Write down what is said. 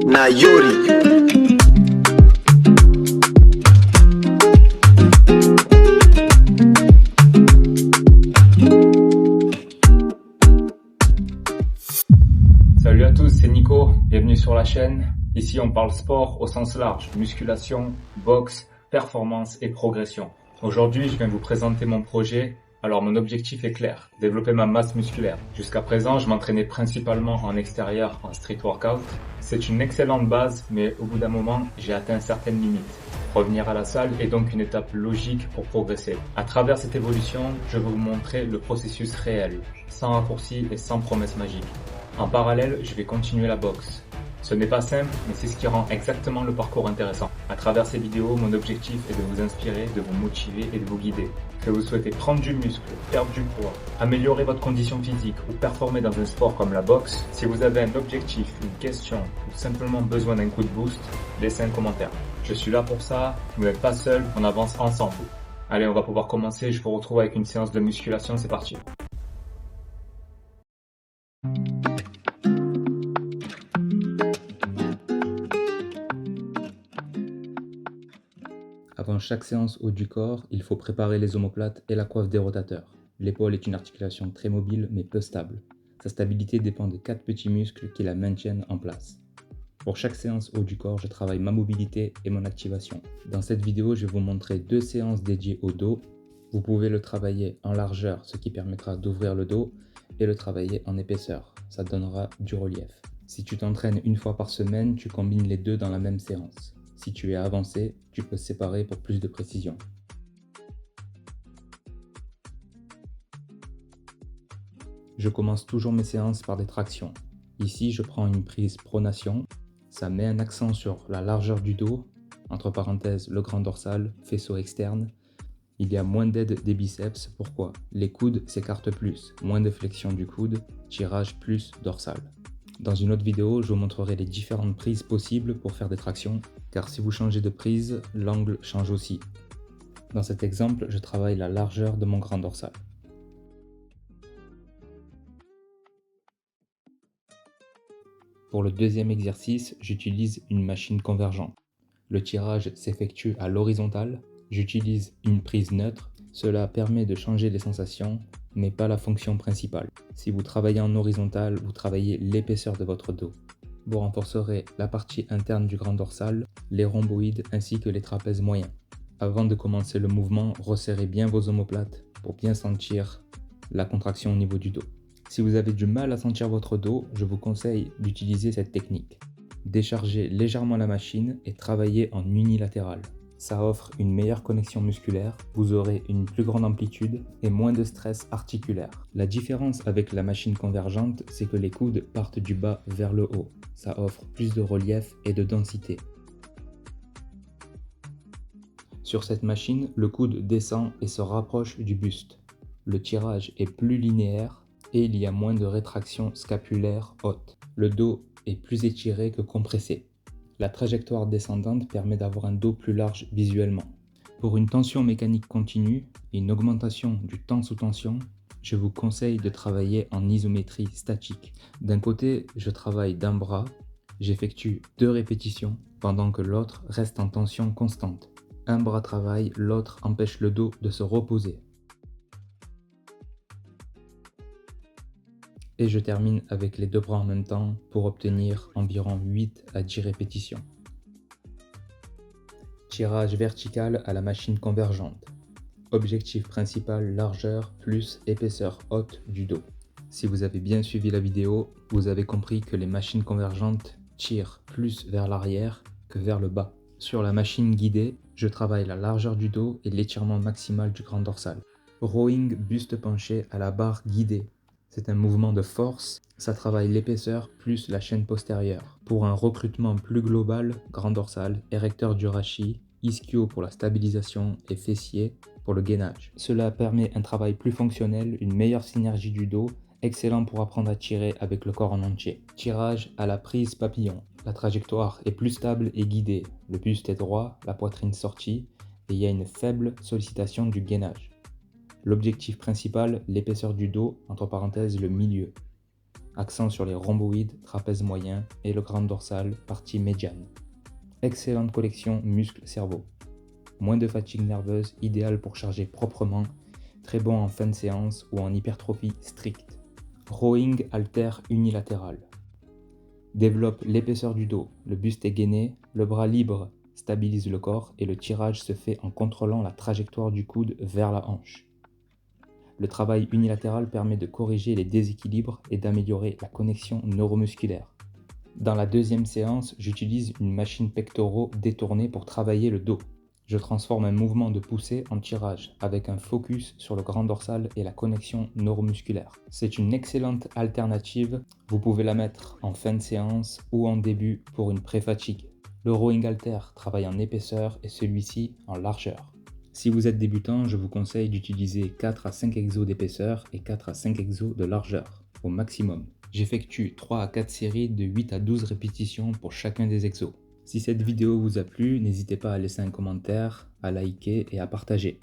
Nayori. Salut à tous, c'est Nico, bienvenue sur la chaîne. Ici on parle sport au sens large, musculation, boxe, performance et progression. Aujourd'hui je viens vous présenter mon projet. Alors mon objectif est clair, développer ma masse musculaire. Jusqu'à présent je m'entraînais principalement en extérieur, en street workout. C'est une excellente base, mais au bout d'un moment j'ai atteint certaines limites. Revenir à la salle est donc une étape logique pour progresser. À travers cette évolution, je vais vous montrer le processus réel, sans raccourcis et sans promesses magiques. En parallèle, je vais continuer la boxe. Ce n'est pas simple, mais c'est ce qui rend exactement le parcours intéressant. À travers ces vidéos, mon objectif est de vous inspirer, de vous motiver et de vous guider. Que vous souhaitez prendre du muscle, perdre du poids, améliorer votre condition physique ou performer dans un sport comme la boxe, si vous avez un objectif, une question ou simplement besoin d'un coup de boost, laissez un commentaire. Je suis là pour ça, vous n'êtes pas seul, on avance ensemble. Allez, on va pouvoir commencer, je vous retrouve avec une séance de musculation, c'est parti. Avant chaque séance haut du corps, il faut préparer les omoplates et la coiffe des rotateurs. L'épaule est une articulation très mobile mais peu stable. Sa stabilité dépend de 4 petits muscles qui la maintiennent en place. Pour chaque séance haut du corps, je travaille ma mobilité et mon activation. Dans cette vidéo, je vais vous montrer 2 séances dédiées au dos. Vous pouvez le travailler en largeur, ce qui permettra d'ouvrir le dos, et le travailler en épaisseur. Ça donnera du relief. Si tu t'entraînes une fois par semaine, tu combines les deux dans la même séance. Si tu es avancé, tu peux séparer pour plus de précision. Je commence toujours mes séances par des tractions. Ici, je prends une prise pronation. Ça met un accent sur la largeur du dos, entre parenthèses le grand dorsal, faisceau externe. Il y a moins d'aide des biceps. Pourquoi? Les coudes s'écartent plus, moins de flexion du coude, tirage plus dorsal. Dans une autre vidéo, je vous montrerai les différentes prises possibles pour faire des tractions, car si vous changez de prise, l'angle change aussi. Dans cet exemple, je travaille la largeur de mon grand dorsal. Pour le deuxième exercice, j'utilise une machine convergente. Le tirage s'effectue à l'horizontale. J'utilise une prise neutre. Cela permet de changer les sensations, mais pas la fonction principale. Si vous travaillez en horizontal, vous travaillez l'épaisseur de votre dos. Vous renforcerez la partie interne du grand dorsal, les rhomboïdes ainsi que les trapèzes moyens. Avant de commencer le mouvement, resserrez bien vos omoplates pour bien sentir la contraction au niveau du dos. Si vous avez du mal à sentir votre dos, je vous conseille d'utiliser cette technique. Déchargez légèrement la machine et travaillez en unilatéral. Ça offre une meilleure connexion musculaire, vous aurez une plus grande amplitude et moins de stress articulaire. La différence avec la machine convergente, c'est que les coudes partent du bas vers le haut. Ça offre plus de relief et de densité. Sur cette machine, le coude descend et se rapproche du buste. Le tirage est plus linéaire et il y a moins de rétraction scapulaire haute. Le dos est plus étiré que compressé. La trajectoire descendante permet d'avoir un dos plus large visuellement. Pour une tension mécanique continue et une augmentation du temps sous tension, je vous conseille de travailler en isométrie statique. D'un côté, je travaille d'un bras, j'effectue 2 répétitions pendant que l'autre reste en tension constante. Un bras travaille, l'autre empêche le dos de se reposer. Et je termine avec les 2 bras en même temps pour obtenir environ 8 à 10 répétitions. Tirage vertical à la machine convergente. Objectif principal, largeur plus épaisseur haute du dos. Si vous avez bien suivi la vidéo, vous avez compris que les machines convergentes tirent plus vers l'arrière que vers le bas. Sur la machine guidée, je travaille la largeur du dos et l'étirement maximal du grand dorsal. Rowing buste penché à la barre guidée. C'est un mouvement de force, ça travaille l'épaisseur plus la chaîne postérieure. Pour un recrutement plus global, grand dorsal, érecteur du rachis, ischio pour la stabilisation et fessier pour le gainage. Cela permet un travail plus fonctionnel, une meilleure synergie du dos Excellent pour apprendre à tirer avec le corps en entier. Tirage à la prise papillon. La trajectoire est plus stable et guidée. Le buste est droit, la poitrine sortie et il y a une faible sollicitation du gainage. L'objectif principal, l'épaisseur du dos, entre parenthèses le milieu. Accent sur les rhomboïdes, trapèze moyen et le grand dorsal, partie médiane. Excellente connexion muscle-cerveau. Moins de fatigue nerveuse, idéal pour charger proprement, très bon en fin de séance ou en hypertrophie stricte. Rowing halter unilatéral. Développe l'épaisseur du dos, le buste est gainé, le bras libre stabilise le corps et le tirage se fait en contrôlant la trajectoire du coude vers la hanche. Le travail unilatéral permet de corriger les déséquilibres et d'améliorer la connexion neuromusculaire. Dans la deuxième séance, j'utilise une machine pectoraux détournée pour travailler le dos. Je transforme un mouvement de poussée en tirage avec un focus sur le grand dorsal et la connexion neuromusculaire. C'est une excellente alternative, vous pouvez la mettre en fin de séance ou en début pour une pré-fatigue. Le rowing halter travaille en épaisseur et celui-ci en largeur. Si vous êtes débutant, je vous conseille d'utiliser 4 à 5 exos d'épaisseur et 4 à 5 exos de largeur au maximum. J'effectue 3 à 4 séries de 8 à 12 répétitions pour chacun des exos. Si cette vidéo vous a plu, n'hésitez pas à laisser un commentaire, à liker et à partager.